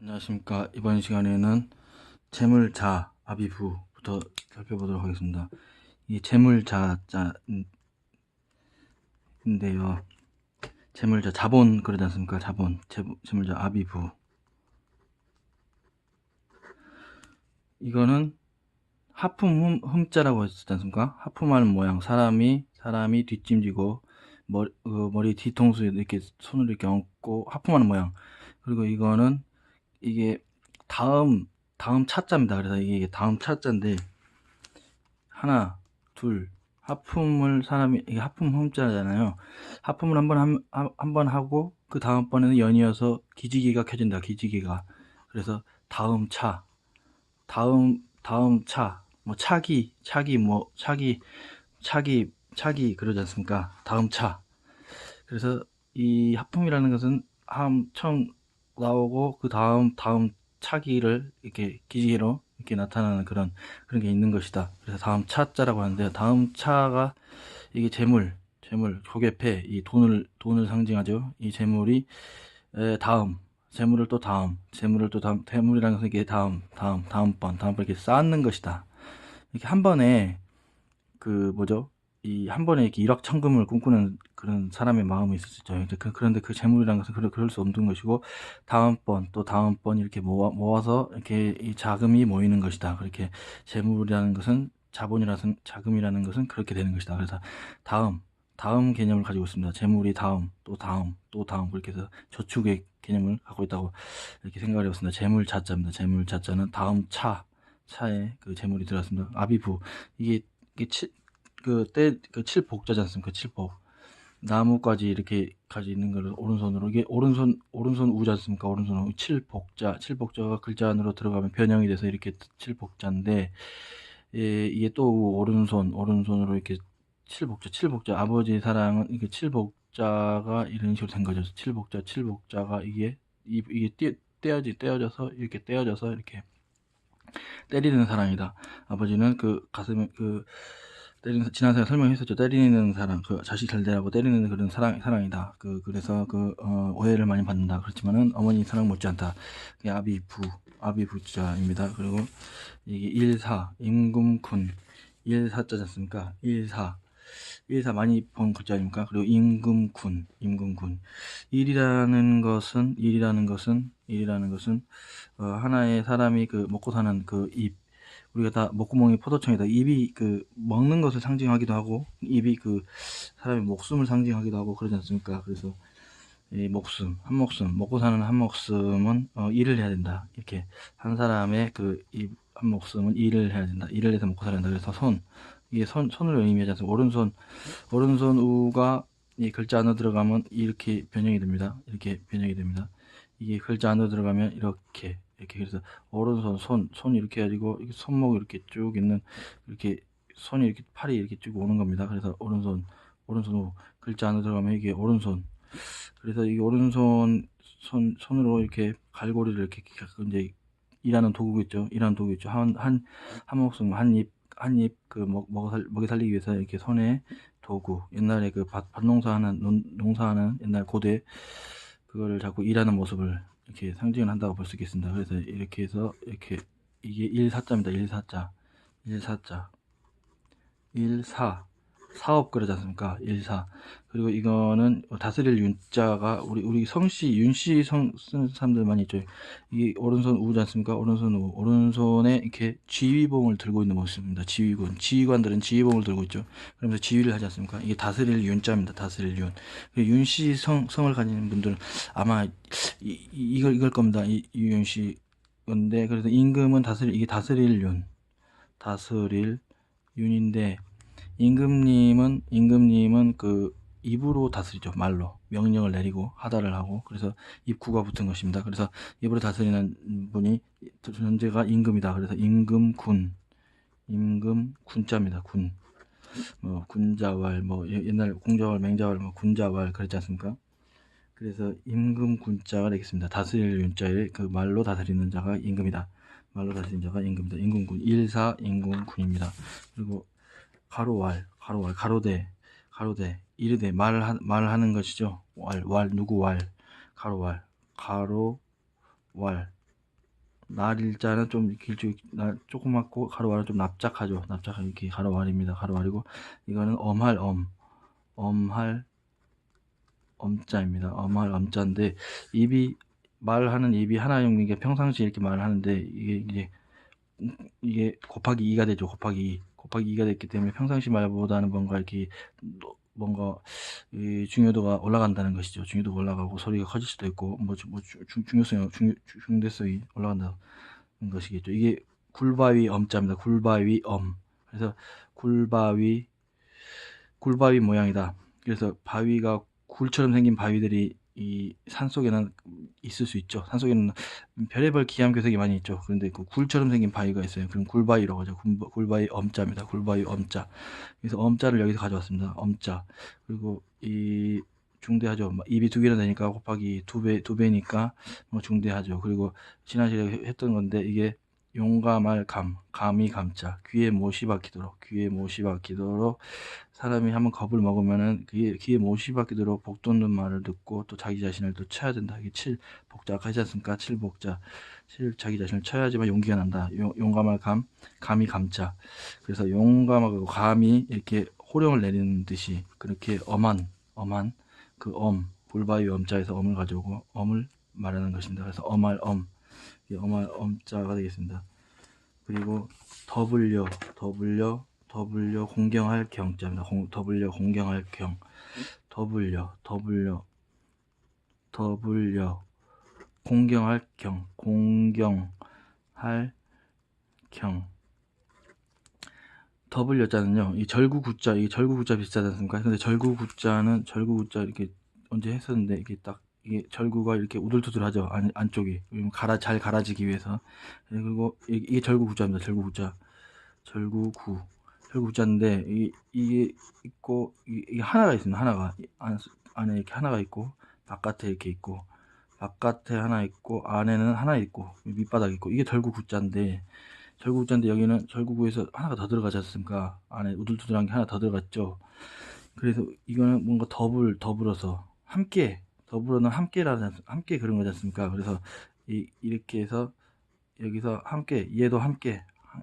안녕하십니까. 이번 시간에는 재물자 아비부부터 살펴보도록 하겠습니다. 이 재물자자인데요. 재물자 자본 그러지 않습니까? 자본 재물자 아비부, 이거는 하품 흠자라고 했지 않습니까? 하품하는 모양, 사람이 뒷짐지고 머리 뒤통수에 이렇게 손을 이렇게 얹고 하품하는 모양. 그리고 이거는 이게 다음 차자입니다. 그래서 이게 다음 차자인데, 하나, 둘, 하품을 사람이, 이게 하품 흠자잖아요. 하품을 한 번 하고 그 다음번에는 연이어서 기지개가 켜진다. 기지개가. 그래서 다음 차, 다음 차, 뭐 차기 그러지 않습니까? 다음 차. 그래서 이 하품이라는 것은 처음 나오고 그 다음 차기를 이렇게 기지개로 이렇게 나타나는 그런 게 있는 것이다. 그래서 다음 차자라고 하는데요. 다음 차가 이게 재물, 조개패, 이 돈을 상징하죠. 이 재물이 재물을 또 다음, 재물이라는 것은 이게 다음번 이렇게 쌓는 것이다. 이렇게 한 번에 그 뭐죠? 이 한 번에 이렇게 일확천금을 꿈꾸는 그런 사람의 마음이 있을 수 있죠. 그런데 그 재물이라는 것은 그럴 수 없는 것이고, 다음번 이렇게 모아서 이렇게 이 자금이 모이는 것이다. 그렇게 재물이라는 것은 자금이라는 것은 그렇게 되는 것이다. 그래서 다음 개념을 가지고 있습니다. 재물이 또 다음 그렇게 해서 저축의 개념을 갖고 있다고 이렇게 생각을 해봤습니다. 재물자자입니다. 재물자자는 다음 차에 그 재물이 들어갔습니다. 아비부, 이게 그 칠복자지 않습니까? 그 칠복. 나무까지 이렇게 가지 있는 거를 오른손으로, 이게 오른손 우지 않습니까? 오른손 우. 칠복자가 글자 안으로 들어가면 변형이 돼서 이렇게 칠복자인데, 예, 이게 또 오른손으로 이렇게 칠복자, 아버지 사랑은 이게 칠복자가 이런 식으로 된 거죠. 칠복자가 이게 떼어져서 이렇게 때리는 사랑이다. 아버지는 그 가슴에 지난 시간에 설명했었죠. 때리는 사랑, 그 자식 잘 되라고 때리는 그런 사랑이다. 그래서 오해를 많이 받는다. 그렇지만은 어머니 사랑 못지않다. 그게 아비부자입니다. 그리고 이게 임금군, 일사자지 않습니까? 일사 많이 본 글자 아닙니까? 그리고 임금군. 일이라는 것은 하나의 사람이 먹고 사는 입, 우리가 다 목구멍이 포도청이다. 입이 먹는 것을 상징하기도 하고, 입이 사람의 목숨을 상징하기도 하고 그러지 않습니까? 그래서 이 한 목숨, 먹고 사는 한 목숨은 일을 해야 된다. 이렇게 한 사람의 입 한 목숨은 일을 해야 된다. 일을 해서 먹고 살아야 된다. 그래서 이게 손을 의미하지 않습니까? 오른손 우가 이 글자 안으로 들어가면 이렇게 변형이 됩니다. 이게 글자 안으로 들어가면 이렇게 그래서 오른손 손 이렇게 해가지고 이렇게 손목 이렇게 쭉 있는, 이렇게 손이 이렇게 팔이 이렇게 쭉 오는 겁니다. 그래서 오른손 우 글자 안으로 들어가면 이게 오른손. 그래서 이 손으로 이렇게 갈고리를 이렇게 이제 일하는 도구가 있죠. 한 목숨 한 입 먹이 살리기 위해서 이렇게 손에 도구, 옛날에 밭 농사하는 옛날 고대, 그거를 자꾸 일하는 모습을 이렇게 상징을 한다고 볼 수 있겠습니다. 그래서 이렇게 해서 이게 일사자입니다. 일사 사업 그러지 않습니까? 그리고 이거는 다스릴 윤자가, 우리 성씨 윤씨 쓰는 사람들 많이 있죠. 이게 오른손 우지 않습니까? 오른손에 이렇게 지휘봉을 들고 있는 모습입니다. 지휘관들은 지휘봉을 들고 있죠. 그러면서 지휘를 하지 않습니까? 이게 다스릴 윤자입니다. 다스릴 윤. 윤씨 성을 가지는 분들은 아마 이걸 겁니다. 이 윤씨 건데, 그래서 임금은 이게 다스릴 윤인데, 임금님은 입으로 다스리죠. 말로 명령을 내리고 하다를 하고, 그래서 입구가 붙은 것입니다. 그래서 입으로 다스리는 분이 존재가 임금이다. 그래서 임금군자입니다. 군자왈, 옛날 공자왈, 맹자왈, 군자왈 그랬지 않습니까? 그래서 임금군자가 되겠습니다. 다스릴 윤자에 말로 다스리는 자가 임금이다. 임금군, 임금군입니다. 그리고 가로대, 이르되 말을 하는 것이죠. 누구 가로왈, 날일자는 좀 길쭉, 조그맣고 가로알은 좀 납작하죠. 납작한 이렇게 가로알입니다. 가로알이고, 이거는 엄할 엄할 엄자입니다. 엄할 엄자인데, 말하는 입이 하나인 게 평상시에 이렇게 말을 하는데, 이게 곱하기 2가 되죠. 곱하기 2. 곱하기 2가 됐기 때문에 평상시 말보다는 뭔가 이렇게, 뭔가 이 중요도가 올라간다는 것이죠. 중요도가 올라가고 소리가 커질 수도 있고, 중대성이 올라간다는 것이겠죠. 이게 굴바위 엄자입니다. 굴바위 엄. 그래서 굴바위 모양이다. 그래서 바위가 굴처럼 생긴 바위들이 이 산속에는 있을 수 있죠. 산속에는 별의별 기암괴석이 많이 있죠. 그런데 그 굴처럼 생긴 바위가 있어요. 그럼 굴바위라고 하죠. 굴바위 엄자입니다. 굴바위 엄자. 그래서 엄자를 여기서 가져왔습니다. 엄자. 그리고 이 중대하죠. 입이 두 개나 되니까 곱하기 두 배니까 뭐 중대하죠. 그리고 지난 시간에 했던 건데, 이게 용감할 감이 감자, 귀에 못이 박히도록 사람이 한번 겁을 먹으면은 귀에 못이 박히도록 복 돋는 말을 듣고 또 자기 자신을 또 쳐야 된다. 이게 칠복자 아까 하지 않습니까? 칠복자. 자기 자신을 쳐야지만 용기가 난다. 용감할 감이 감자. 그래서 용감하고 감이 이렇게 호령을 내리는 듯이 그렇게 엄한 그 불바위 엄자에서 엄을 가져오고 엄을 말하는 것입니다. 그래서 엄할 엄자가 되겠습니다. 그리고 더불려 공경할 경자입니다. 더불려 공경할 경. 더불려 공경할 경. 더블여자는요, 이 절구구자, 비슷하지 않습니까? 근데 절구구자 이렇게 언제 했었는데, 이게 절구가 이렇게 우둘투둘하죠. 안쪽이. 잘 갈아지기 위해서. 그리고 이게 절구구자입니다. 절구구자인데, 이게 있고, 이게 하나가 있습니다. 하나가. 안에 이렇게 하나가 있고, 바깥에 이렇게 있고, 바깥에 하나 있고, 안에는 하나 있고, 밑바닥 있고, 이게 절구구자인데, 여기는 절구구에서 하나가 더 들어가지 않습니까? 안에 우둘투둘한 게 하나 더 들어갔죠. 그래서 이거는 뭔가 더불어서 함께 그런 거지 않습니까? 그래서 이렇게 해서 여기서 얘도 함께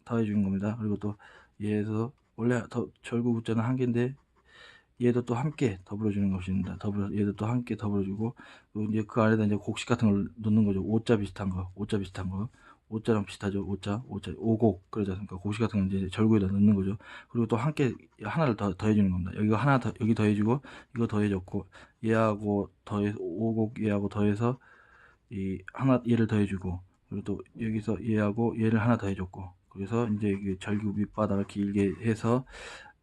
더해 주는 겁니다. 그리고 또 얘에서 원래 절구구자는 한 개인데 얘도 또 함께 더불어 주는 것입니다. 얘도 또 함께 더불어 주고, 이제 그 안에다 이제 곡식 같은 걸 넣는 거죠. 오자 비슷한 거. 오자랑 비슷하죠. 오곡 그러지 않습니까? 곡식 같은 거 이제 절구에다 넣는 거죠. 그리고 또 함께 하나를 더 더해 주는 겁니다. 여기 더해 주고, 이거 더해 줬고, 오곡 얘하고 더해서 얘를 더해 주고, 그리고 또 여기서 얘를 하나 더해 줬고, 그래서 이제 이게 절구 밑바닥을 길게 해서,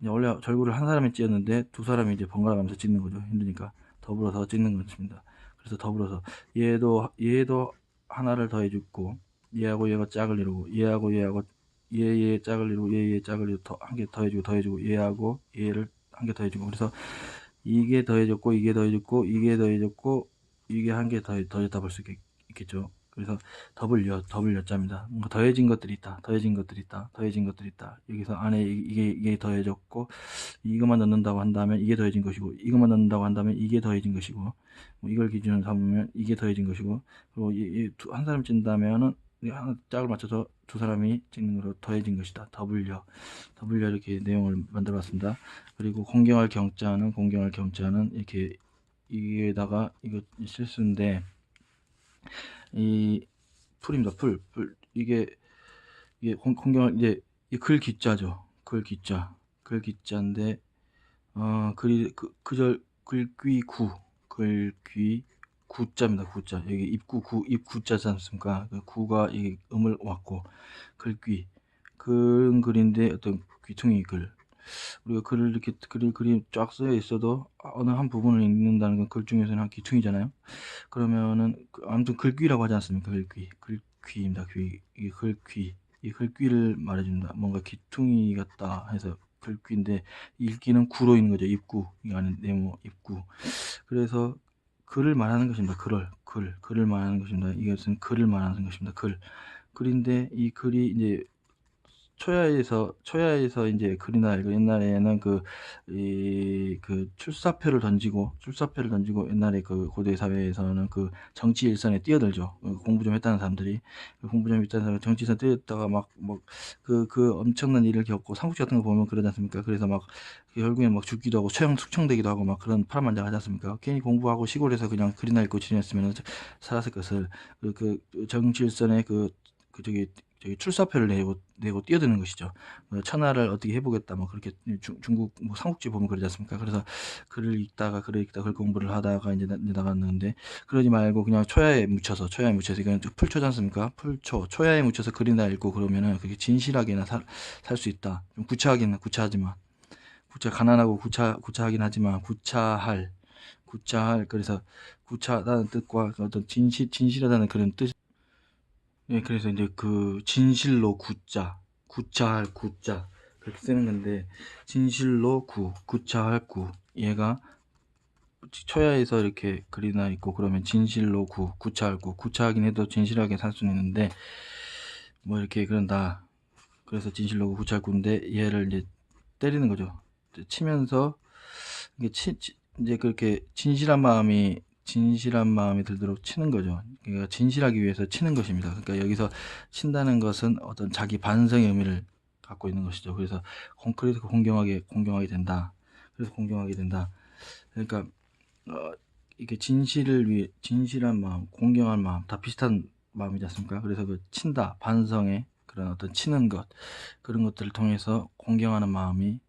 원래 절구를 한 사람이 찧었는데 두 사람이 이제 번갈아 가면서 찧는 거죠. 힘드니까 더불어서 찧는 것입니다. 그래서 더불어서 얘도 하나를 더해주고, 얘하고 얘가 짝을 이루고, 얘하고 얘 짝을 이루고, 얘 짝을 이루고, 한 개 더해주고, 얘하고 얘를 한 개 더해주고, 그래서 이게 더해졌고, 이게 더해졌고, 이게 한 개 더해졌다 볼 수 있겠죠. 그래서 더블여자입니다. 뭔가 더해진 것들이 있다. 여기서 안에 이게 더해졌고, 이것만 넣는다고 한다면 이게 더해진 것이고, 이것만 넣는다고 한다면 이게 더해진 것이고, 뭐 이걸 기준으로 삼으면 이게 더해진 것이고, 그리고 한 사람 찐다면은 짝을 맞춰서 두 사람이 찍는 거로 더해진 것이다. 더블여 이렇게 내용을 만들어 봤습니다. 그리고 공경할 경자는 이렇게 이게다가 이거 실수인데, 이 풀입니다. 풀. 이게 공경할 이제 이 글귀자죠. 글귀자인데, 글귀 구자입니다. 구자. 여기 입구자지 않습니까? 그 구가 이 음을 왔고, 글귀. 글인데 어떤 귀퉁이 글. 우리가 글을 이렇게 글이 쫙 쓰여 있어도 어느 한 부분을 읽는다는 건 글 중에서는 한 귀퉁이잖아요. 그러면은 아무튼 글귀라고 하지 않습니까? 글귀입니다. 이게 글귀. 이 글귀를 말해줍니다. 뭔가 귀퉁이 같다 해서 글귀인데, 읽기는 구로 있는 거죠. 입구. 이 안에 네모 입구. 그래서 글을 말하는 것입니다. 글을 말하는 것입니다. 이것은 글을 말하는 것입니다. 글인데 이 글이 이제 초야에서 이제 그리나 알고 옛날에는 출사표를 던지고 옛날에 그 고대 사회에서는 그 정치 일선에 뛰어들죠. 공부 좀 했다는 사람들이. 공부 좀 했다는 사람 정치 일선에 뛰어들다가 그 엄청난 일을 겪고 삼국지 같은 거 보면 그러지 않습니까? 그래서 결국엔 죽기도 하고 숙청되기도 하고 그런 파란만장하지 않습니까? 괜히 공부하고 시골에서 그냥 글이나 읽고 지냈으면 살았을 것을 정치 일선에 저기 출사표를 내고 뛰어드는 것이죠. 천하를 어떻게 해보겠다, 그렇게 중국 삼국지 보면 그러지 않습니까? 그래서 글을 읽다가 글 공부를 하다가 이제 나갔는데 그러지 말고 그냥 초야에 묻혀서 이건 풀초지 않습니까? 초야에 묻혀서 글이나 읽고 그러면은 그게 진실하게나 살 수 있다. 좀 구차하지만 가난하고 구차하긴 하지만 그래서 구차하다는 뜻과 어떤 진실하다는 그런 뜻. 예, 그래서 이제 그 진실로 구차할 구자 그렇게 쓰는 건데 진실로 구차할 구 얘가 초야에서 이렇게 글이나 있고 그러면 진실로 구차할 구차하긴 해도 진실하게 살 수는 있는데 이렇게 그런다. 그래서 진실로 구차할 구인데 얘를 이제 때리는 거죠. 치면서 이게 이제 그렇게 진실한 마음이 들도록 치는 거죠. 그러니까 진실하기 위해서 치는 것입니다. 그러니까 여기서 친다는 것은 어떤 자기 반성의 의미를 갖고 있는 것이죠. 그래서 그래서 공경하게 된다. 그래서 공경하게 된다. 그러니까 이게 진실을 위해 진실한 마음, 공경한 마음 다 비슷한 마음이지 않습니까? 그래서 그 친다, 반성의 그런 어떤 치는 것 그런 것들을 통해서 공경하는 마음을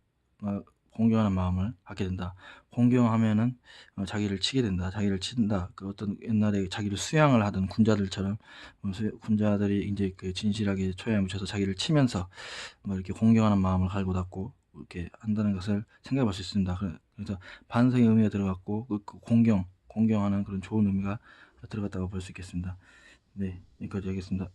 갖게 된다. 공경하면은 자기를 치게 된다. 자기를 친다. 그 어떤 옛날에 자기를 수양을 하던 군자들처럼 군자들이 이제 그 진실하게 초야에 묻혀서 자기를 치면서 이렇게 공경하는 마음을 갈고 닦고 이렇게 한다는 것을 생각해 볼 수 있습니다. 그래서 반성의 의미가 들어갔고 그 공경하는 그런 좋은 의미가 들어갔다고 볼 수 있겠습니다. 네, 여기까지 하겠습니다.